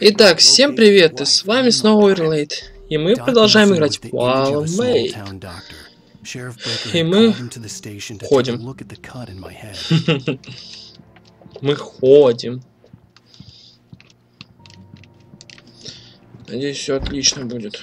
Итак, всем привет, и с вами снова Overlaidom, и мы продолжаем играть в Overlaidom. И мы ходим. Мы ходим. Надеюсь, все отлично будет.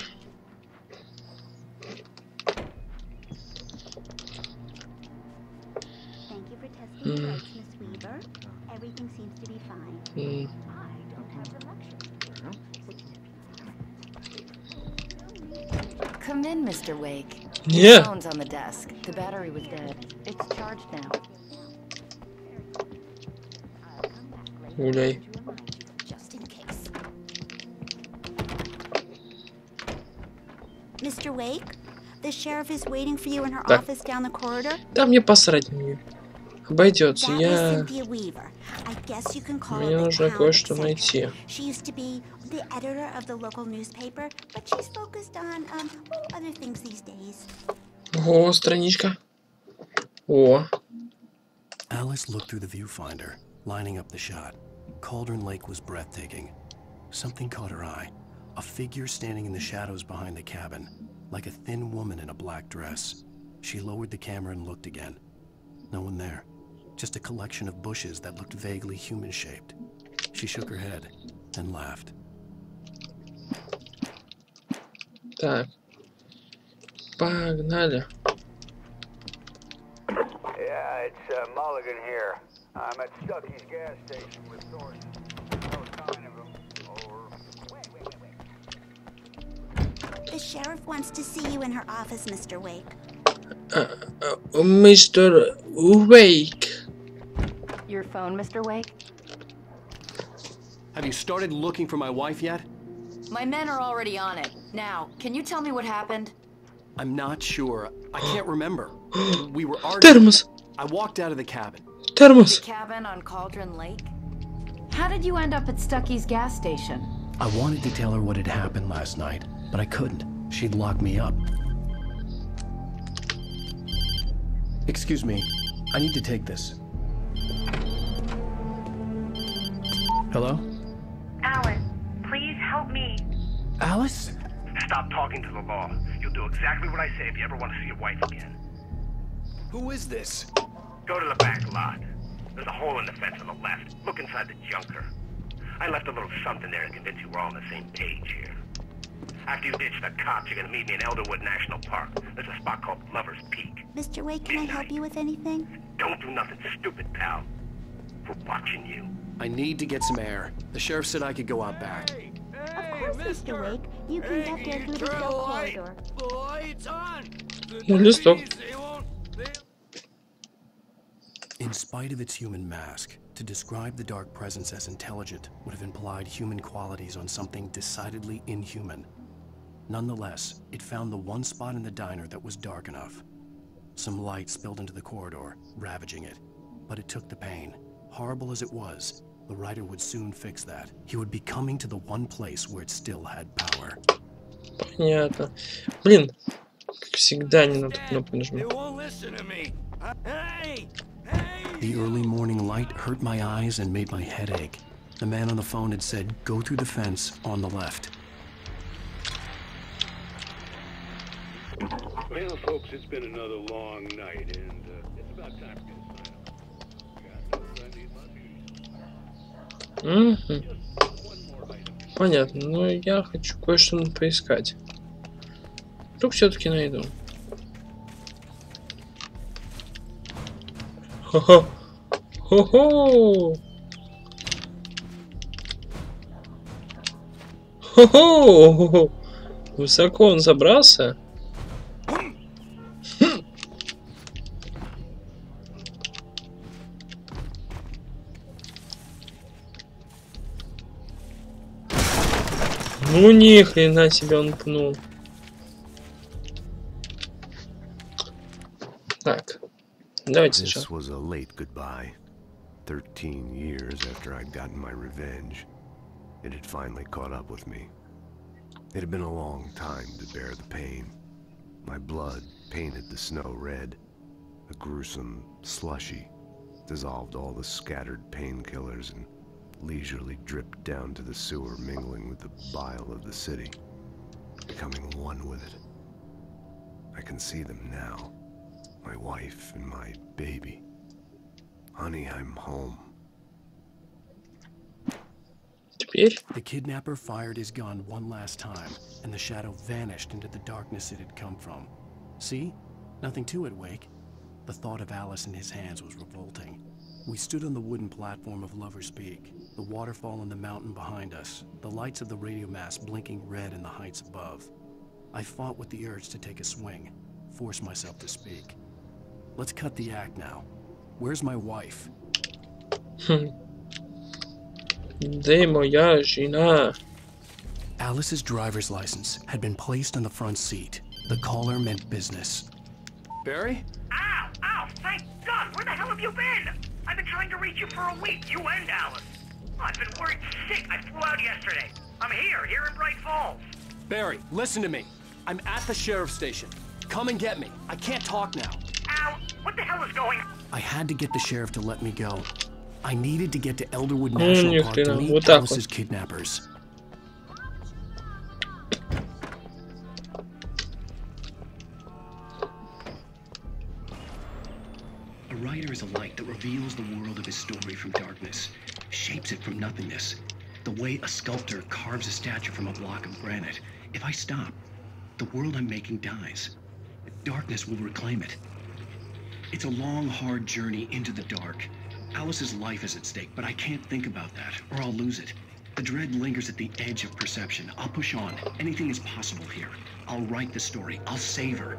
Come in, Mr. Wake. Yeah. Your phone's on the desk. The battery was dead. It's charged now. Гуляй. Just in case. Mr. Wake, the sheriff is waiting for you in her office down the corridor. Да мне посрать на нее. Обойдется. Мне нужно кое-что найти. The editor of the local newspaper, but she's focused on other things these days. О, страничка. О. Alice looked through the viewfinder, lining up the shot. Cauldron Lake was breathtaking. Something caught her eye. A figure standing in the shadows behind the cabin, like a thin woman in a black dress. She lowered the camera and looked again. No one there. Just a collection of bushes that looked vaguely human-shaped. She shook her head and laughed. Так, погнали. Yeah, it's Mulligan here. I'm at Stucky's gas station with Thornton. No sign of him. Or wait. The sheriff wants to see you in her office, Mr. Wake. Mr. Wake. Your phone, Mr. Wake? Have you started looking for my wife yet? My men are already on it. Now, can you tell me what happened? I'm not sure. I can't remember. We were arguing. Thermos. I walked out of the cabin. Thermos. The cabin on Cauldron Lake? How did you end up at Stucky's gas station? I wanted to tell her what had happened last night, but I couldn't. She'd lock me up. Excuse me. I need to take this. Hello? Alice, please help me. Alice? Stop talking to the law. You'll do exactly what I say if you ever want to see your wife again. Who is this? Go to the back lot. There's a hole in the fence on the left. Look inside the junker. I left a little something there to convince you we're all on the same page here. After you ditch the cops, you're gonna meet me in Elderwood National Park. There's a spot called Lover's Peak. Mr. Wake, can I help you with anything? Don't do nothing stupid, pal. We're watching you. I need to get some air. The sheriff said I could go out back. Of course, Mr. Wake. You can get there through the cell corridor. Листок. In spite of its human mask, to describe the dark presence as intelligent would have implied human qualities on something decidedly inhuman. Nonetheless, it found the one spot in the diner that was dark enough. Some light spilled into the corridor, ravaging it. But it took the pain. Horrible as it was, the writer would soon fix that. He would be coming to the one place where it still had power. Понятно. Блин, как всегда не на ту кнопку нажму. The early morning light hurt my eyes and made my head ache. The man on the phone had said, go through the fence on the left. Well, folks, it's been another long night, and it's about time to get a sign-up. Понятно, но я хочу кое-что поискать. Вдруг все-таки найду. Хо-хо! Хо-хо! Хо-хо! Высоко он забрался? Ну ни хрена себе он пнул. Так, давайте сначала. This was a late goodbye. 13 years after I'd gotten my revenge, it had finally caught up with me. It had been a long time to bear the pain. My blood painted the snow red. A gruesome slushy dissolved all the scattered painkillers and leisurely dripped down to the sewer, mingling with the bile of the city, becoming one with it. I can see them now. My wife and my baby. Honey, I'm home. Теперь The kidnapper fired his gun one last time, and the shadow vanished into the darkness it had come from. See? Nothing to it, Wake. The thought of Alice in his hands was revolting. We stood on the wooden platform of Lover's Peak, the waterfall in the mountain behind us, the lights of the radio mast blinking red in the heights above. I fought with the urge to take a swing, force myself to speak. Let's cut the act now. Where's my wife? Где моя жена? Alice's driver's license had been placed on the front seat. The caller meant business. Barry? Ow! Ow! Thank God! Where the hell have you been? I've been trying to reach you for a week, you and Alice. I've been worried sick. I flew out yesterday. I'm here in Bright Falls. Barry, listen to me. I'm at the sheriff's station. Come and get me. I can't talk now. Ow! What the hell is going on? I had to get the sheriff to let me go. I needed to get to Elderwood National Park to meet вот так Alice's kidnappers. A writer is a light that reveals the world of his story from darkness, shapes it from nothingness. The way a sculptor carves a statue from a block of granite. If I stop, the world I'm making dies. Darkness will reclaim it. It's a long, hard journey into the dark. Alice's life is at stake, but I can't think about that, or I'll lose it. The dread lingers at the edge of perception. I'll push on. Anything is possible here. I'll write the story. I'll save her.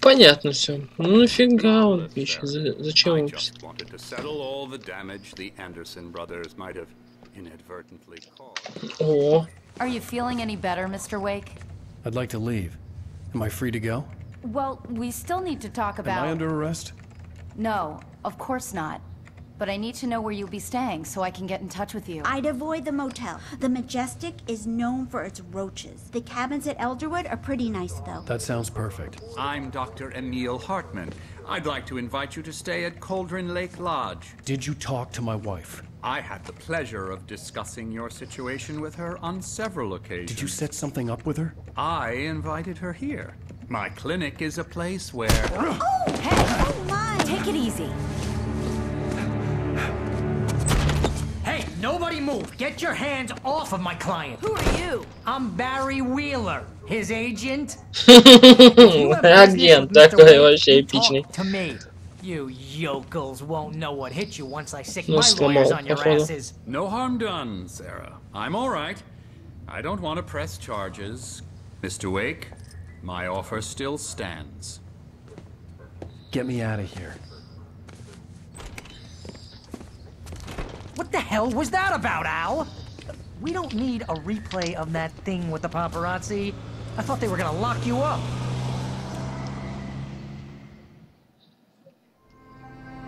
Понятно все. Ну нафига он пишет? Зачем I он just wanted to settle all the damage the Anderson brothers might have inadvertently caused. О, Are you feeling any better, Mr. Wake? I'd like to leave. Am I free to go? Well, we still need to talk about... Am I under arrest? No, of course not. But I need to know where you'll be staying so I can get in touch with you. I'd avoid the motel. The Majestic is known for its roaches. The cabins at Elderwood are pretty nice, though. That sounds perfect. I'm Dr. Emil Hartman. I'd like to invite you to stay at Cauldron Lake Lodge. Did you talk to my wife? I had the pleasure of discussing your situation with her on several occasions. Did you set something up with her? I invited her here. My clinic is a place where... Oh, hey! Oh, my! Take it easy. Hey, nobody move! Get your hands off of my client! Who are you? I'm Barry Wheeler, his agent. агент такой вообще эпичный. Talk to me. You yokels won't know what hit you once I sick Ну, my lawyers сломал, on your походу. asses. No harm done, Sarah. I'm all right. I don't want to press charges. Mr. Wake, my offer still stands. Get me out of here. What the hell was that about, Al? We don't need a replay of that thing with the paparazzi. I thought they were gonna lock you up.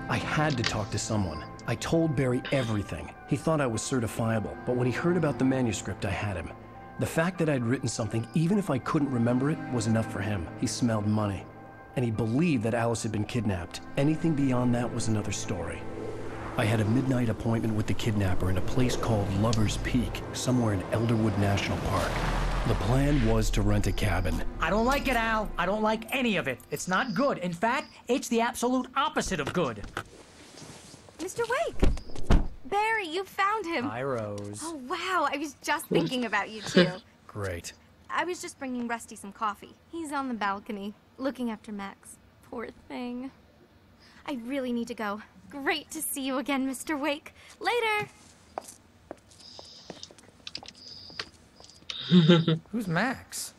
I had to talk to someone. I told Barry everything. He thought I was certifiable, but when he heard about the manuscript, I had him. The fact that I'd written something, even if I couldn't remember it, was enough for him. He smelled money. And he believed that Alice had been kidnapped. Anything beyond that was another story. I had a midnight appointment with the kidnapper in a place called Lover's Peak, somewhere in Elderwood National Park. The plan was to rent a cabin. I don't like it, Al. I don't like any of it. It's not good. In fact, it's the absolute opposite of good. Mr. Wake! Barry, you found him. Hi, Rose. Oh, wow. I was just thinking about you, too. Great. I was just bringing Rusty some coffee. He's on the balcony, looking after Max. Poor thing. I really need to go. Great to see you again, Mr. Wake. Later! Who's Max?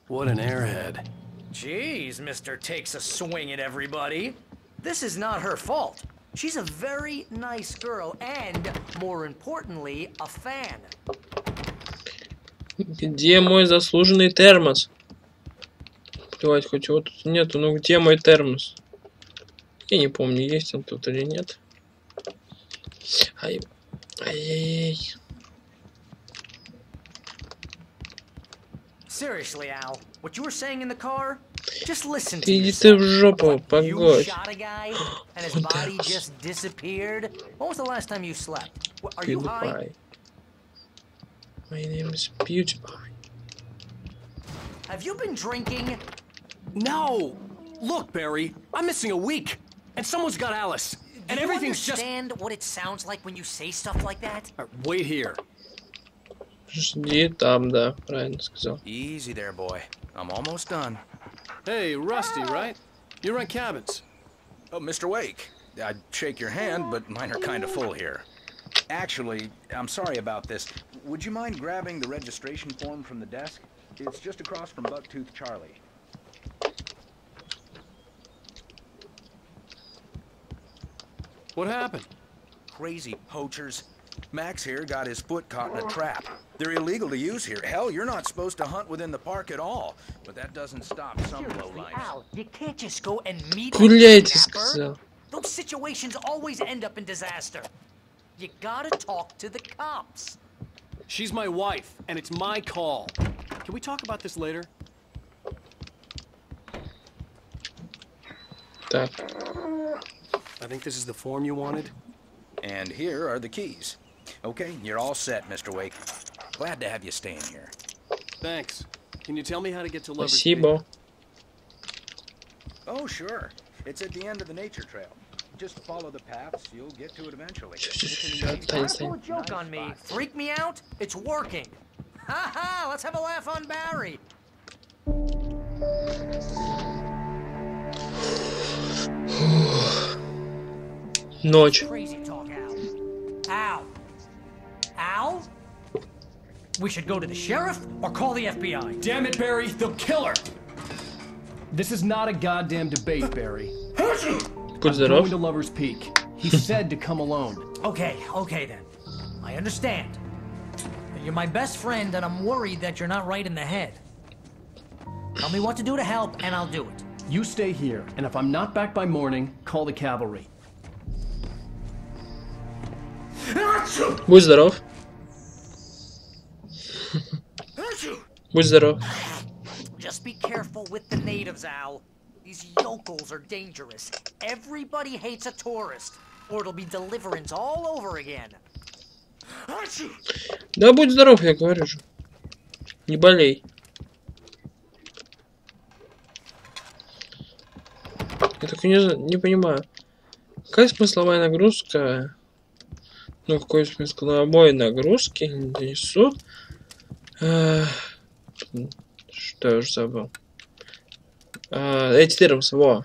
What an airhead. Jeez, Mr. Takes a swing at everybody. This is not her fault. She's a very nice girl and, more importantly, a fan. Где мой заслуженный термос? Плевать, хоть его тут нету, но где мой термос? Я не помню, есть он тут или нет. Ай-яй-яй. Seriously, Al, what you were saying in the car? Just listen to Иди ты в жопу, You погодь. shot a guy and his body just disappeared. When was the last time you slept? Are you high? PewDiePie. My name is PewDiePie. Have you been drinking? No! Look, Barry, I'm missing a week, and someone's got Alice, and everything's just... Do you understand what it sounds like when you say stuff like that? Wait here. Жди там, да, правильно сказал. Easy there, boy. I'm almost done. Hey, Rusty, right? You rent cabins. Oh, Mr. Wake. I'd shake your hand, but mine are kind of full here. Actually, I'm sorry about this. Would you mind grabbing the registration form from the desk? It's just across from Bucktooth Charlie. What happened? Crazy poachers. Max here got his foot caught in a trap. They're illegal to use here. Hell, you're not supposed to hunt within the park at all. But that doesn't stop some lowlifes. Al, you can't just go and meet Гуляйте, a сказал. Those situations always end up in disaster. You gotta talk to the cops. She's my wife, and it's my call. Can we talk about this later? Так. I think this is the form you wanted. And here are the keys. Okay, you're all set, Mr. Wake. Glad to have you staying here. Thanks. Can you tell me how to get to Lover's Спасибо. Oh, sure. It's at the end of the nature trail. Just follow the paths, you'll get to it eventually. Trying to pull a joke on me. Freak me out? It's working. Ha ha! Let's have a laugh on Barry. Ночь. Crazy talk, Al. Al. Al? We should go to the sheriff or call the FBI. Damn it, Barry! They'll kill her! This is not a goddamn debate, Barry. Будь здоров. Going to Lover's Peak. He said to come alone. Okay then. I understand. You're my best friend, and I'm worried that you're not right in the head. Tell me what to do to help, and I'll do it. You stay here, and if I'm not back by morning, call the cavalry. Будь здоров. Будь здоров. Just be careful with the natives, Al. These yokels are dangerous. Everybody hates a tourist, or it'll be deliverance all over again. Да будь здоров, я говорю же. Не болей. Я только не понимаю. Какая смысловая нагрузка? Ну, какой смысл обои нагрузки несут? Что я уже забыл? Эти термосы, во.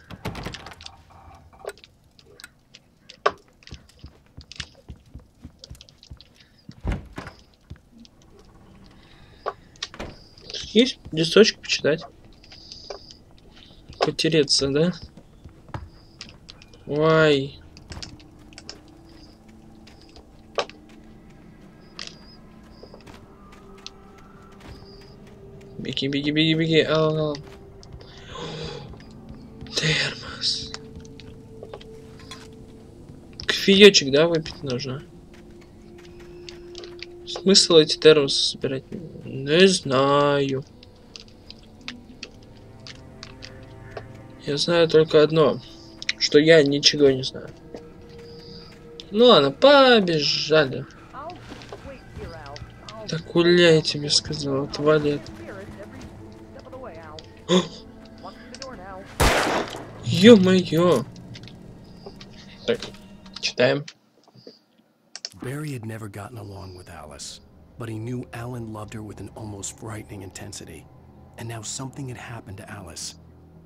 Есть листочек почитать. Потереться, да? Ой. Беги, беги, беги, беги. Термос. Кофеечек, да, выпить нужно? Смысл эти термосы собирать? Не знаю. Я знаю только одно, что я ничего не знаю. Ну ладно, побежали. Так гуляй, я тебе сказал, туалет. Ё-моё. Так, читаем. Barry had never gotten along with Alice, but he knew Alan loved her with an almost frightening intensity. And now something had happened to Alice.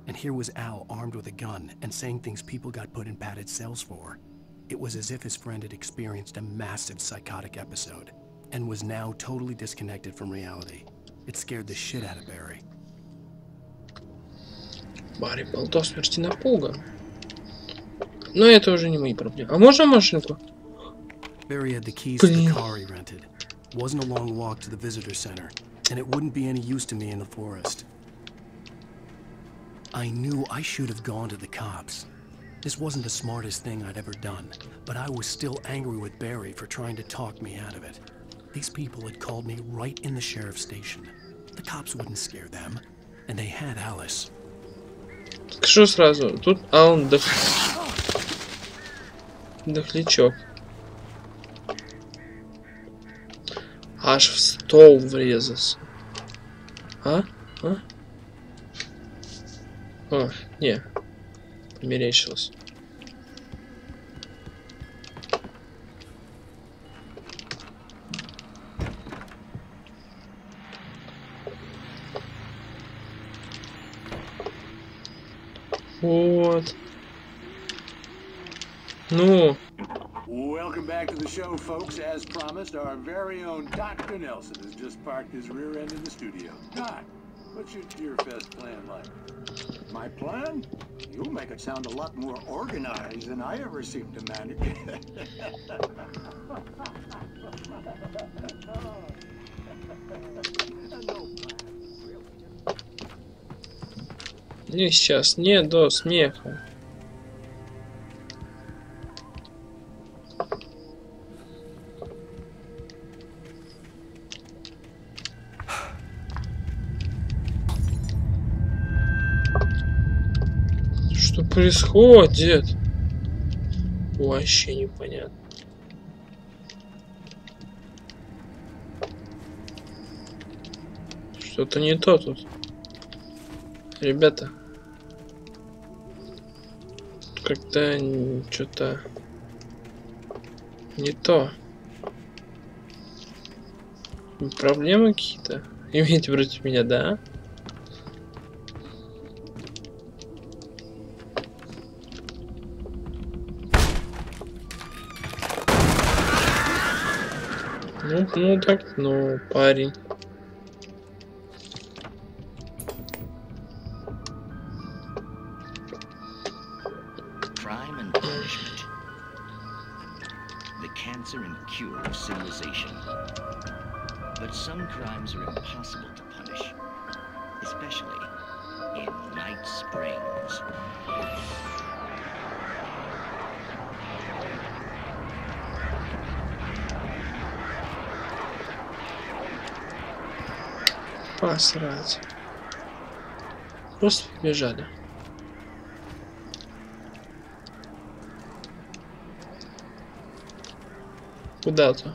And here was Al armed with a gun and saying things people got put in padded cells for. It was as if his friend had experienced a massive psychotic episode and was now totally disconnected from reality. It scared the shit out of Barry. Барри был до смерти напуган. Но это уже не мои проблемы. А можно машинку? Barry had the keys to the car he rented. It wasn't a long walk to the visitor center, and it wouldn't be any use to me in the forest. I knew I should have gone to the cops. This wasn't the smartest thing I'd ever done, but I was still angry with Barry for trying to talk me out of it. These people had called me right in the sheriff's station. The cops wouldn't scare them, and they had Alice. Что сразу? Тут он дохлячок. Аж в стол врезался. А? О, не. Померещилось. Вот. Ну. Welcome back to the show, folks. As promised, our very own Dr. Nelson has just parked his rear end in the studio. Doc, what's your Deer Fest plan like? My plan? You make it sound a lot more organized than I ever seem to manage. И сейчас не до смеха. Что происходит? Вообще непонятно. Что-то не то тут. Ребята. Как-то что-то не то. Проблемы какие-то имеете против меня, да? Ну так, ну, парень. Crime and punishment. The cancer and cure of civilization. But some crimes are impossible to punish, especially in Night Springs. Посрать. Просто побежали. Куда-то.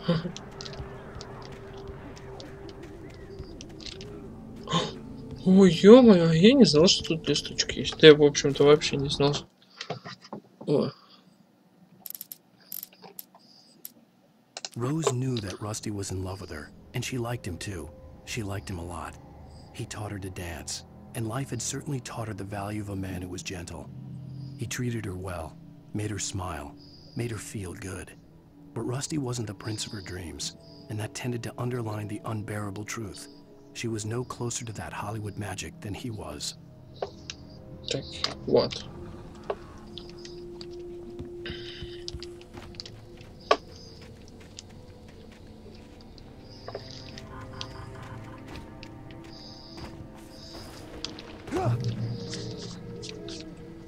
Ой, ё-моё, я не знал, что тут листочки есть. Да я, в общем-то, вообще не знал. О. Rose knew that Rusty was in love with her, and she liked him too. She liked him a lot. He taught her to dance, and life had certainly taught her the value of a man who was gentle. He treated her well, made her smile, made her feel good. But Rusty wasn't the prince of her dreams, and that tended to underline the unbearable truth. She was no closer to that Hollywood magic than he was. Так, вот.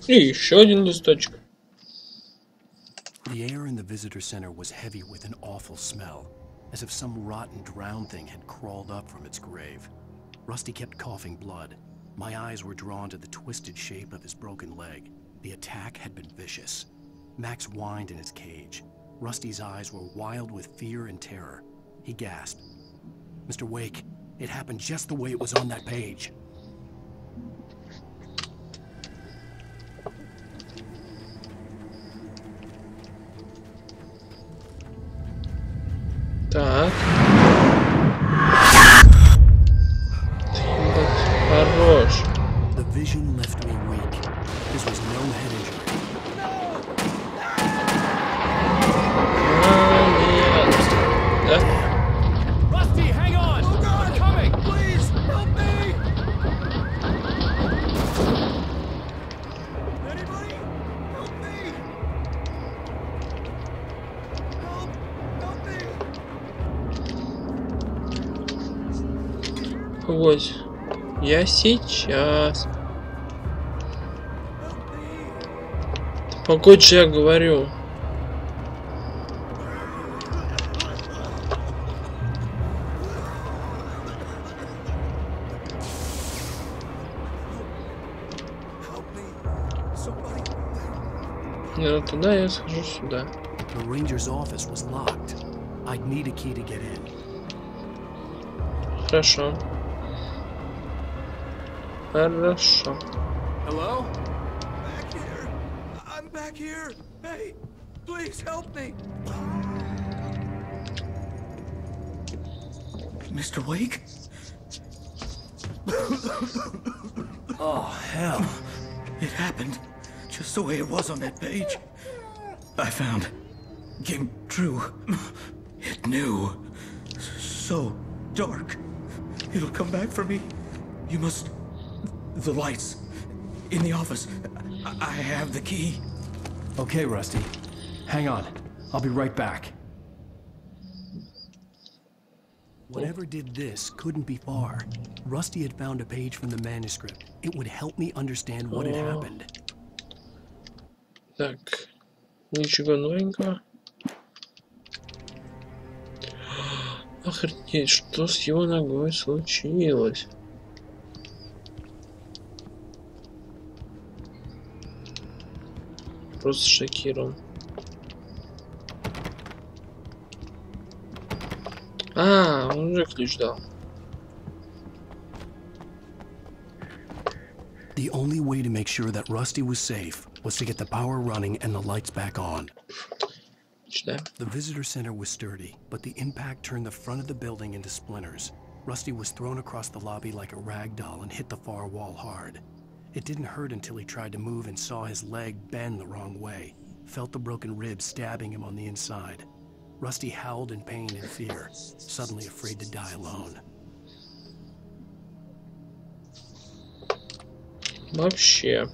И еще один листочек. The air in the visitor center was heavy with an awful smell, as if some rotten drowned thing had crawled up from its grave. Rusty kept coughing blood. My eyes were drawn to the twisted shape of his broken leg. The attack had been vicious. Max whined in his cage. Rusty's eyes were wild with fear and terror. He gasped. Mr. Wake, it happened just the way it was on that page. Так. Хорош. The vision left me weak. This was no head injury. Да? Rusty, hang on! Oh God! I'm coming! Please, help me! Anybody? Help me! Help! Help me! Вот. Я сейчас. Погодь же, я говорю. Help me. Ну, туда я схожу сюда. The ranger's office was locked. I'd need a key to get in. Хорошо. Хорошо. Hello? Back here. I'm back here. Hey, please help me. Mr. Wake? Oh, hell. It happened just the way it was on that page. I found. Came true. It knew. So dark. It'll come back for me. You must... The lights. In the office. I have the key. Okay, Rusty. Hang on. I'll be right back. Whatever did this couldn't be far. Rusty had found a page from the manuscript. It would help me understand what had happened. Так. Ничего новенького. Охренеть, что с его ногой случилось? Просто шокирован. А, он уже ключ дал. The only way to make sure that Rusty was safe was to get the power running and the lights back on. The visitor center was sturdy, but the impact turned the front of the building into splinters. Rusty was thrown across the lobby like a rag doll and hit the far wall hard. It didn't hurt until he tried to move and saw his leg bend the wrong way, felt the broken ribs stabbing him on the inside. Rusty howled in pain and fear, suddenly afraid to die alone. Вообще,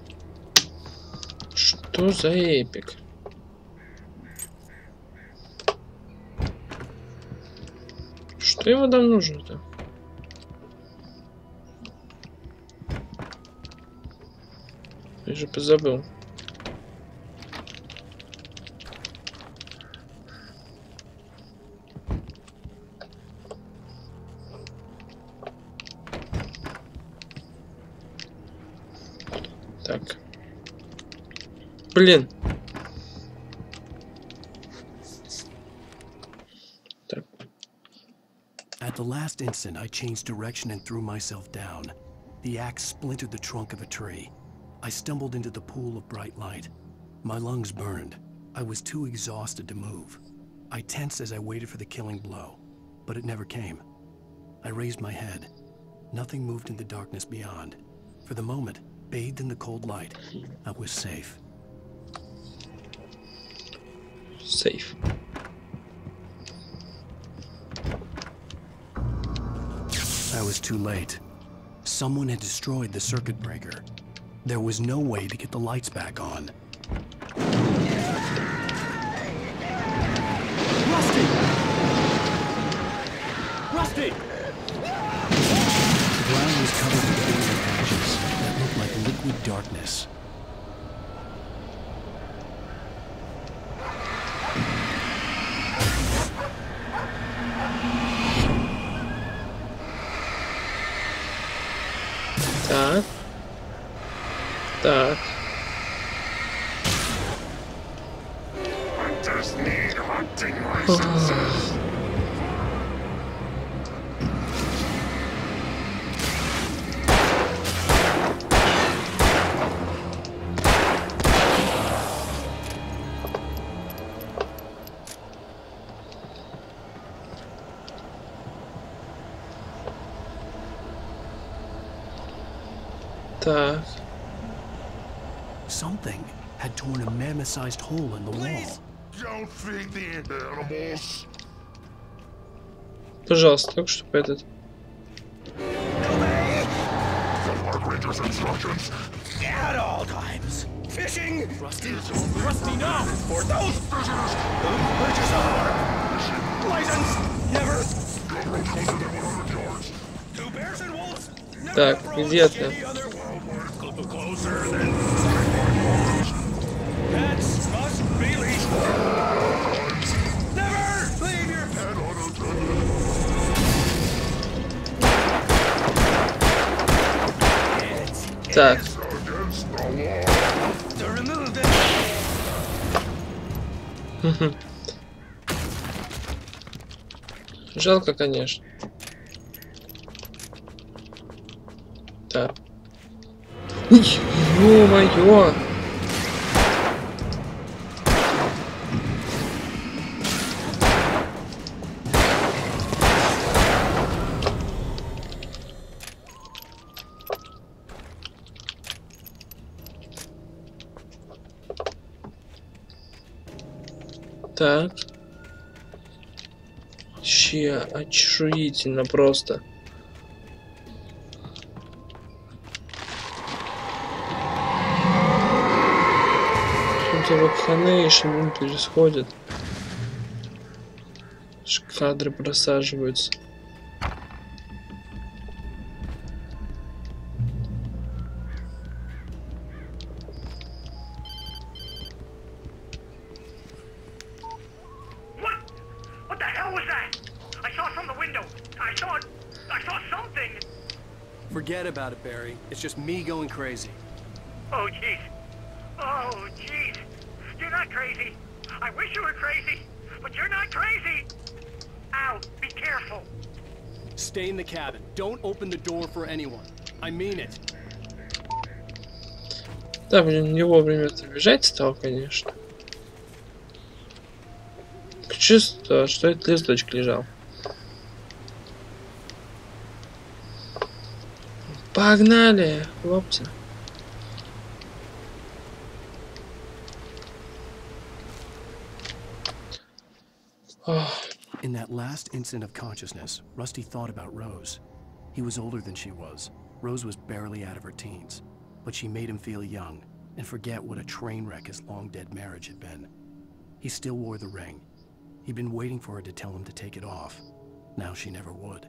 что за эпик? Что ему там нужно-то? Я же позабыл. Так. Блин. Так. At the last instant, I changed direction and threw myself down. The axe splintered the trunk of a tree. I stumbled into the pool of bright light. My lungs burned. I was too exhausted to move. I tensed as I waited for the killing blow, but it never came. I raised my head. Nothing moved in the darkness beyond. For the moment, bathed in the cold light, I was safe. Safe. I was too late. Someone had destroyed the circuit breaker. There was no way to get the lights back on. Rusty! Rusty! The ground was covered with fading ashes that looked like liquid darkness. Так. Так. Так. Something had torn a mammoth-sized hole in the wall. Don't feed the animals. Пожалуйста, только чтобы этот. Ranger's instructions. At all times. Fishing. Rusty. Rusty, no. For those visitors. Purchase our license. Never. Two bears and wolves. Так, где ты? Closer than pets must be leashed. Never leave your pet unattended. Так. To remove them. Жалко, конечно. Так. Ё-моё! Так. Вообще очаруительно просто. Какие-то вакханейшн происходит. Кадры просаживаются. Forget about it, Barry. It's just me going crazy. Oh, jeez. Oh, jeez. You're not crazy. I wish you were crazy, but you're not crazy. Ow, be careful. Stay in the cabin. Don't open the door for anyone. I mean it. Да, блин, не вовремя бежать стал, конечно. Чисто, что этот листочек лежал. Погнали, хлопцы. In that last instant of consciousness, Rusty thought about Rose. He was older than she was. Rose was barely out of her teens, but she made him feel young and forget what a train wreck his long-dead marriage had been. He still wore the ring. He'd been waiting for her to tell him to take it off. Now she never would.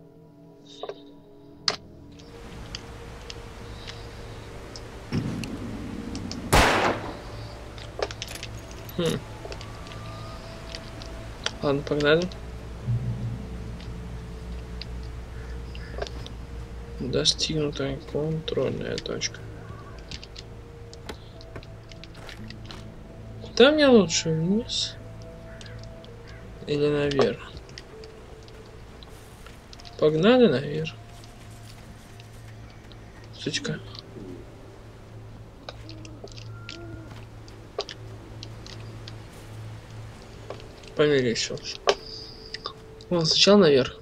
Ладно, погнали. Достигнута контрольная точка. Куда мне лучше, вниз или наверх? Погнали наверх. Сучка. Померещился. Ладно, сначала наверх.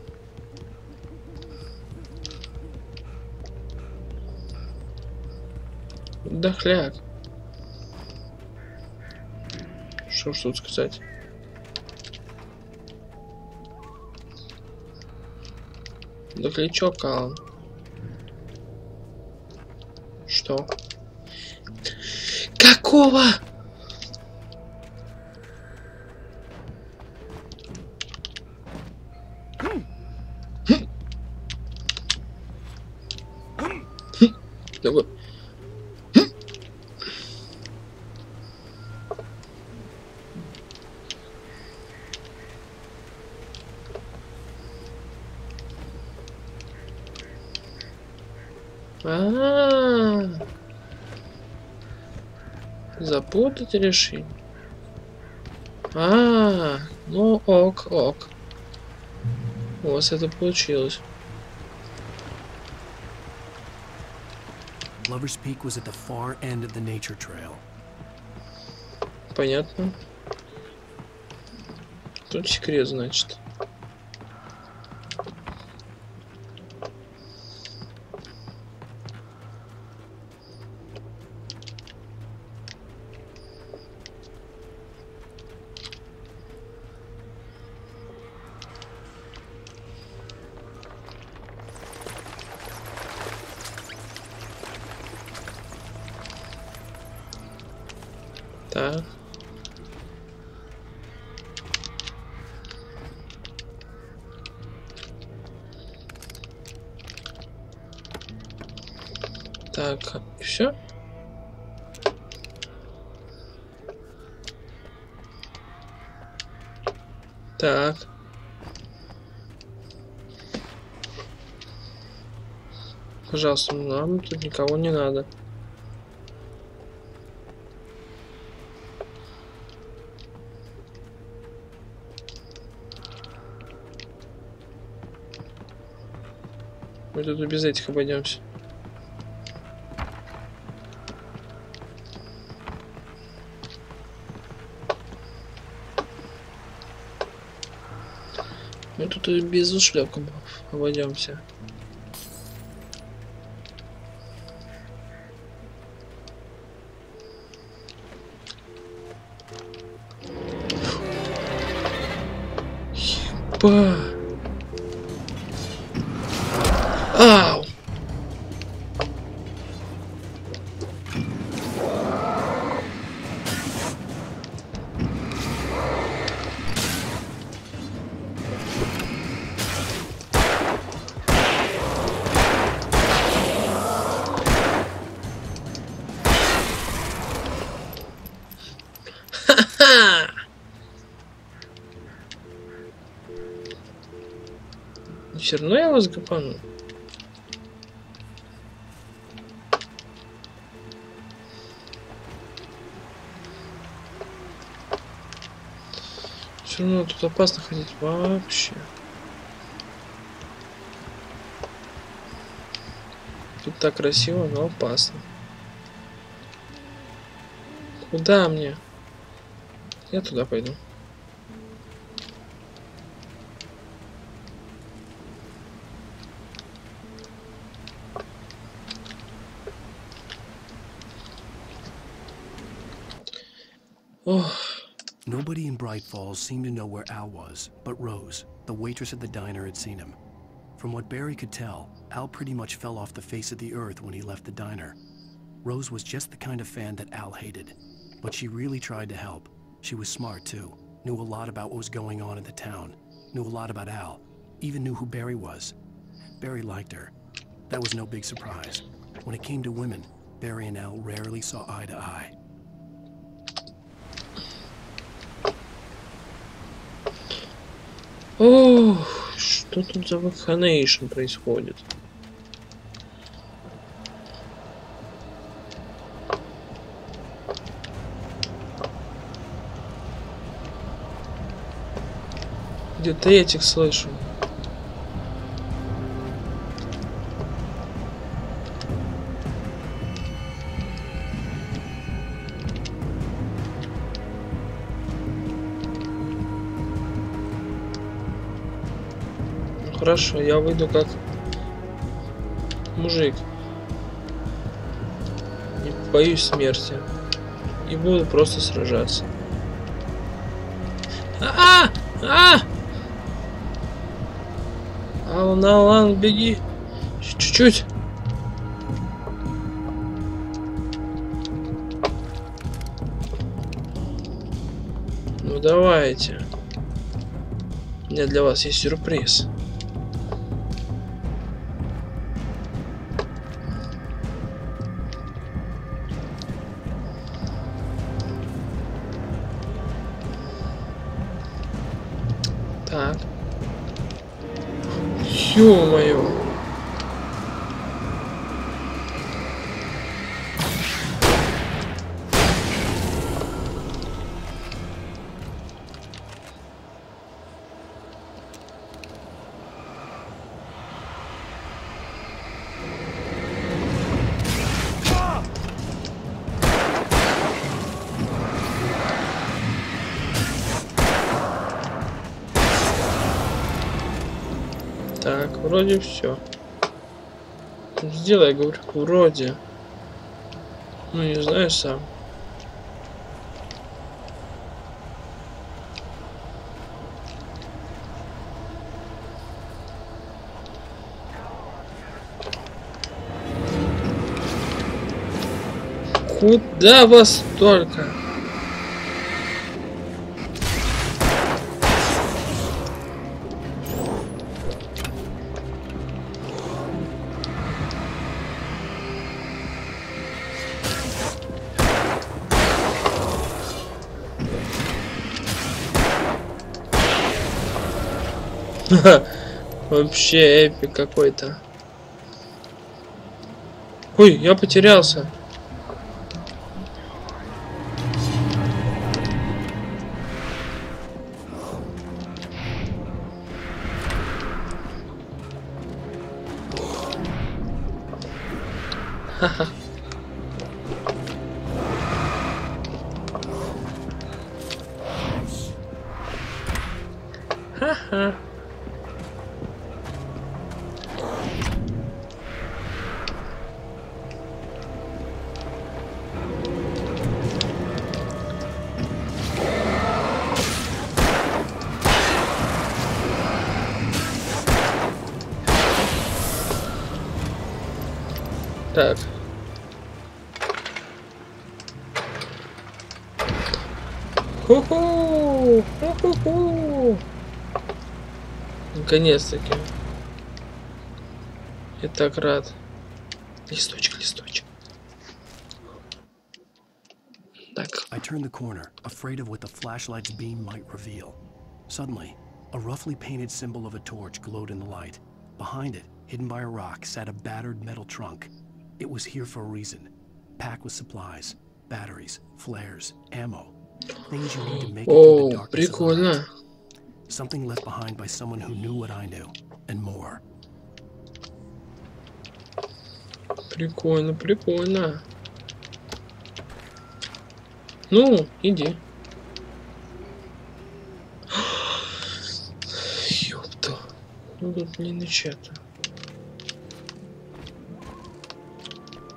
Дохляк. Что ж тут сказать? Дохлячок, Алан. Что? Какого? Давай. Запутать решили. Ну ок. У вас это получилось. Lover's Peak was at the far end of the nature trail. Понятно. Тут секрет, значит. Так. Так, и все. Так. Пожалуйста, нам тут никого не надо. Мы тут без этих обойдемся. Мы тут и без ушлепков обойдемся. Ебать. Ау! Ха-ха! Все равно я вас гапану. Все равно тут опасно ходить вообще. Тут так красиво, но опасно. Куда мне? Я туда пойду. Nobody in Bright Falls seemed to know where Al was, but Rose, the waitress at the diner, had seen him. From what Barry could tell, Al pretty much fell off the face of the earth when he left the diner. Rose was just the kind of fan that Al hated, but she really tried to help. She was smart too, knew a lot about what was going on in the town, knew a lot about Al, even knew who Barry was. Barry liked her. That was no big surprise. When it came to women, Barry and Al rarely saw eye to eye. Ох, что тут за вакханейшн происходит? Где-то этих слышу. Хорошо, я выйду как мужик. Не боюсь смерти. И буду просто сражаться. Алан, беги. Чуть-чуть. Ну давайте. У меня для вас есть сюрприз. Так. Ё-моё. Так, вроде все. Сделай, говорю, вроде. Ну, не знаю сам. Куда вас только? Вообще эпик какой-то. Ой, я потерялся. Ха-ха. Ха-ха. Так. Ху-ху! Ху-ху-ху! Наконец-таки. Я так рад. Листочек, листочек. Так. I turned the corner, afraid of what the flashlight's beam might reveal. Suddenly, a roughly painted symbol of a torch glowed in the light. Behind it, hidden by a rock, sat a battered metal trunk. It was here for a reason. Packed with supplies, batteries, flares, ammo. Things you need to make it through the darkness of the night. Something left behind by someone who knew what I knew, and more. Прикольно, прикольно. Ну, иди. Ёпта. Ну тут длинный чат.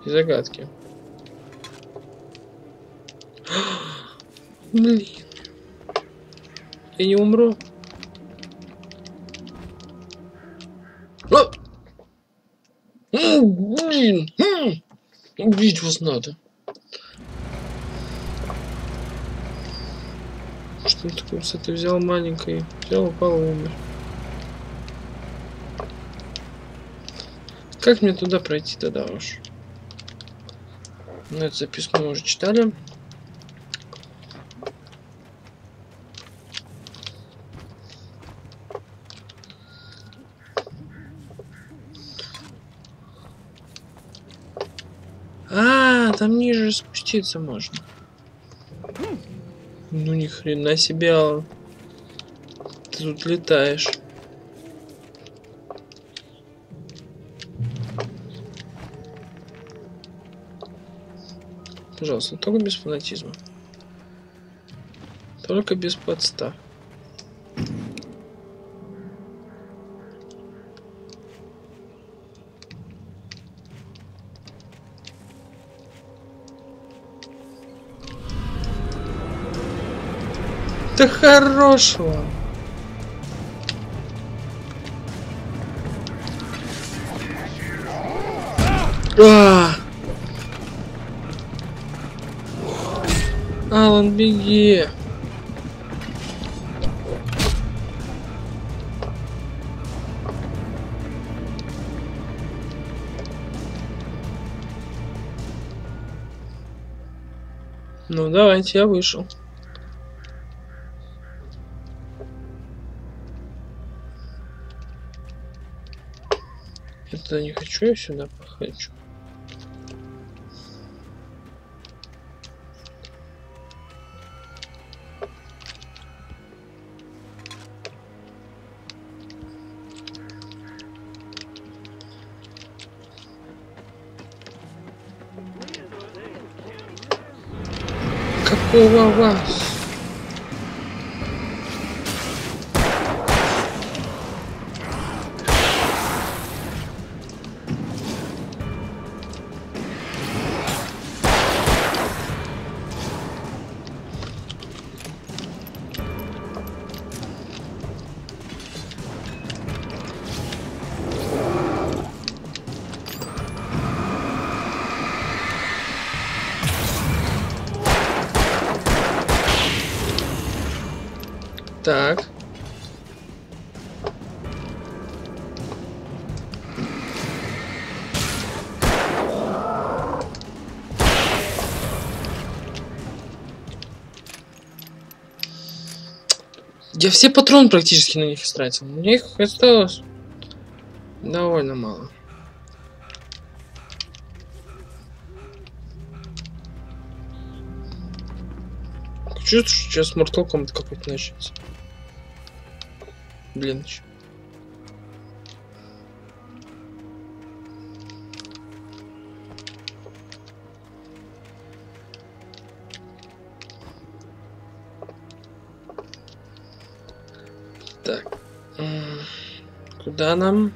И загадки. Блин. Я не умру. Блин. Убить вас надо. Что он такое с этой взял маленькой? Взял, упал и умер. Как мне туда пройти тогда уж? Ну, эту записку мы уже читали. А, там ниже спуститься можно. Ну ни хрена себе, ты тут летаешь. Пожалуйста, только без фанатизма. Только без подстав. Да хорошего. Алан, беги. Ну, давайте, я вышел. Я туда не хочу, я сюда хочу. Какого вас? Так. Я все патроны практически на них истратил. Мне их осталось довольно мало. Чувствую, что сейчас Mortal Kombat какой-то начнется. Блин. Так. Куда нам?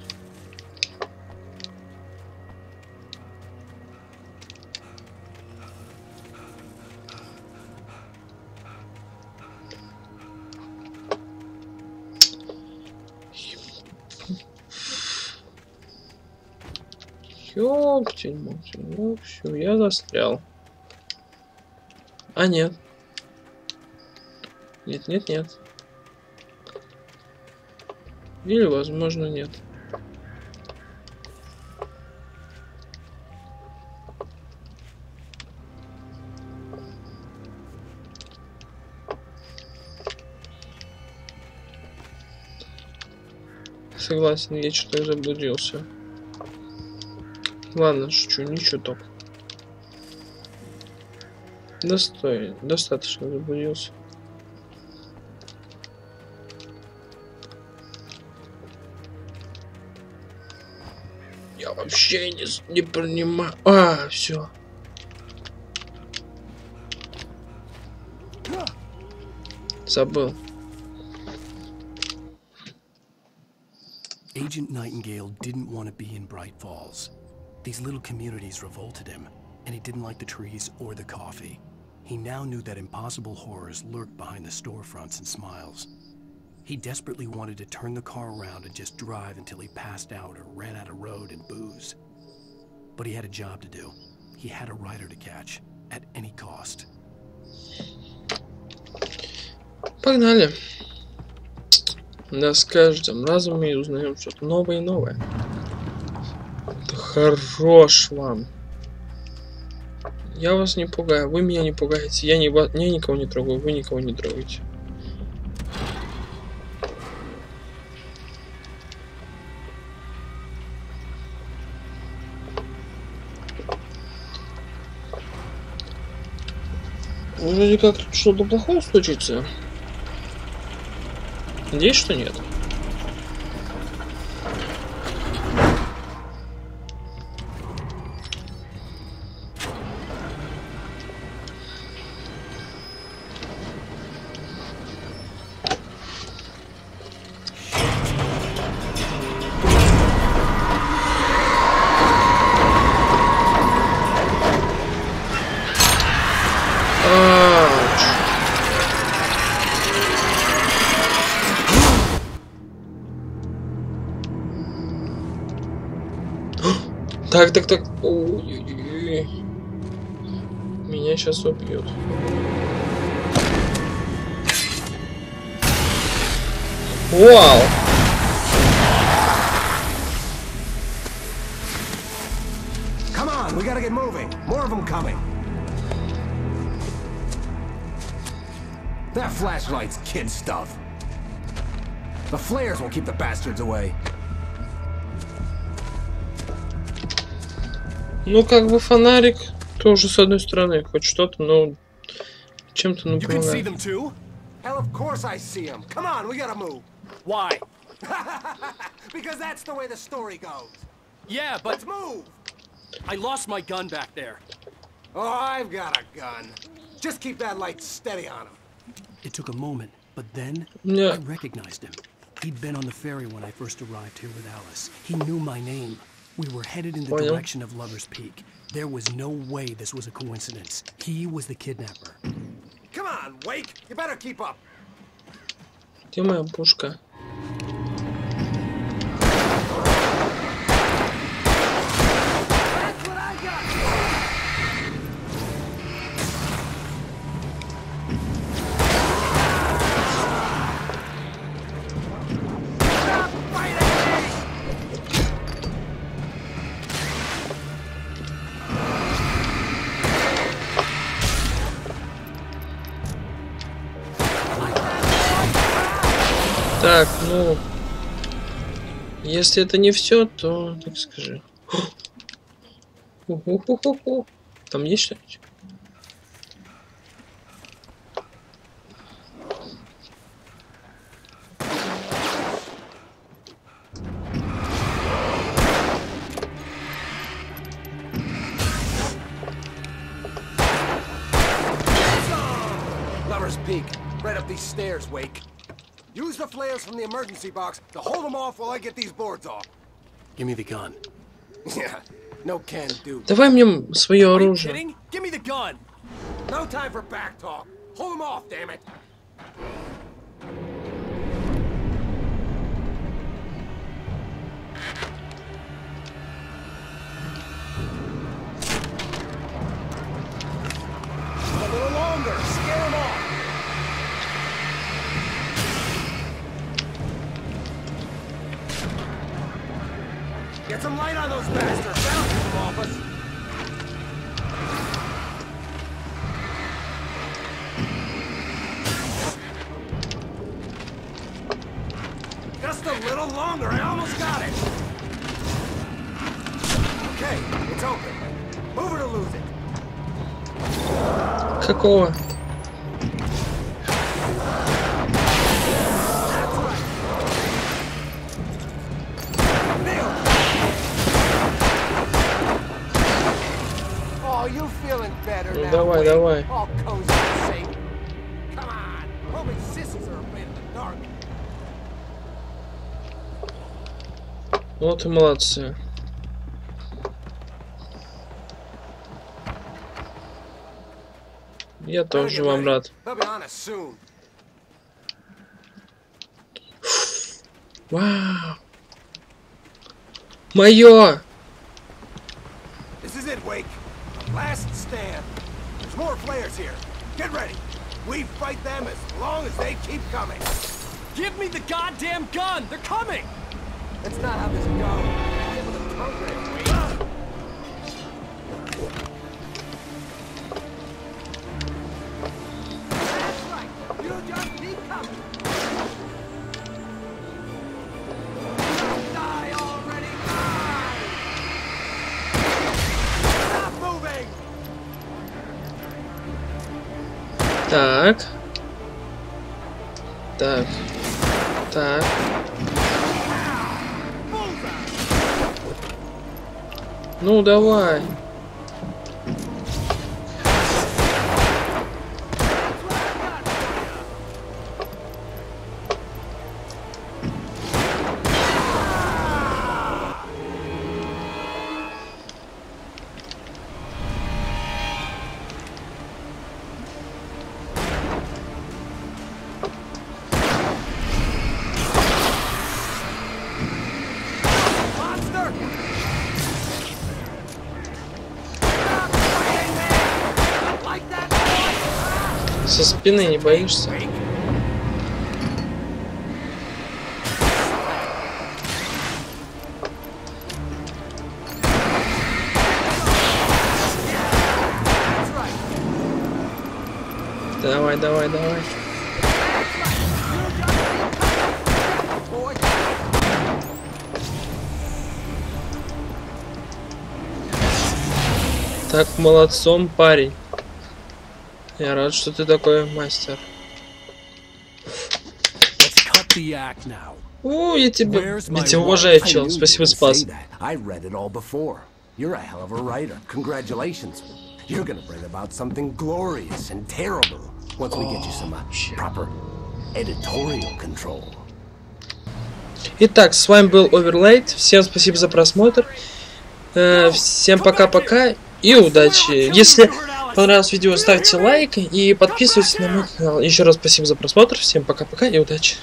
Ёптель-мотель, все, я застрял. А, нет. Нет. Или, возможно, нет. Согласен, я что-то заблудился. Ладно, шучу, ничего так. Достаточно заблудился. Я вообще не понимаю. А, все. Забыл. Agent Nightingale didn't want to be in Bright Falls. These little communities revolted him, and he didn't like the trees or the coffee. He now knew that impossible horrors lurked behind the storefronts and smiles. He desperately wanted to turn the car around and just drive until he passed out or ran out of road and booze. But he had a job to do. He had a rider to catch, at any cost. Погнали. Да, с каждым разом мы узнаем что-то новое и новое. Да хорош вам. Я вас не пугаю, вы меня не пугаете. Я никого не трогаю, вы никого не трогаете. Вроде как тут что-то плохое случится. Надеюсь, что нет. Так. Ой-ой-ой. Меня сейчас убьют. Вау! Come on, we gotta get moving. More of them coming. That flashlight's kid stuff. The flares will keep the bastards away. Ну, как бы фонарик тоже с одной стороны, хоть что-то, но чем-то напоминает. Hell, of course I see him. Come on, we gotta move. Why? Because that's the way the story goes. Yeah, but... Let's move! I lost my gun back there. Oh, I've got a gun. Just keep that light steady on him. It took a moment, but then I recognized him. He'd been on the ferry when I first arrived here with Alice. He knew my name. We were headed in the direction of Lover's Peak. There was no way this was a coincidence. He was the kidnapper. Come on, Wake! You better keep up. Где моя пушка? That's what I got. Stop fighting me! Так, ну, если это не все, то так скажи. Там есть что-нибудь? Lover's Peak, right up these stairs, Wake. Use the flares from the emergency box to hold them off while I get these boards off. Give me the gun. Yeah, no can do. Давай мне свое оружие. Give me the gun. No time for back talk. Hold them off, damn it. A little longer. Scare them off. Get some light on those bastards. That'll keep them off us. Just a little longer. I almost got it. Okay, it's open. Move it or lose it. Какого? Oh, you feeling better Ну now? давай, Wade? давай. All cozy and safe. Come on. Probably sissies are afraid of the dark. Вот и молодцы. Я тоже вам рад. They'll be on us soon. Вау. Моё! This is it, Wake. Last stand. There's more flares here. Get ready. We fight them as long as they keep coming. Give me the goddamn gun! They're coming! That's not how this goes. Get with the program, Wake. That's right. You just keep coming. Die already! Die! Stop moving! Так. Так. Так. Ну давай. Со спины не боишься? Давай, давай, давай. Так, молодцом, парень. Я рад, что ты такой мастер. О, я тебя уважаю, чел. Спасибо, спас. I read it all before. You're a hell of a writer. Congratulations. You're gonna bring about something glorious and terrible once we get you some proper editorial control. Итак, с вами был Overlaid. Всем спасибо за просмотр. Всем пока-пока и удачи. Если понравилось видео, ставьте лайк и подписывайтесь на мой канал. Еще раз спасибо за просмотр. Всем пока-пока и удачи.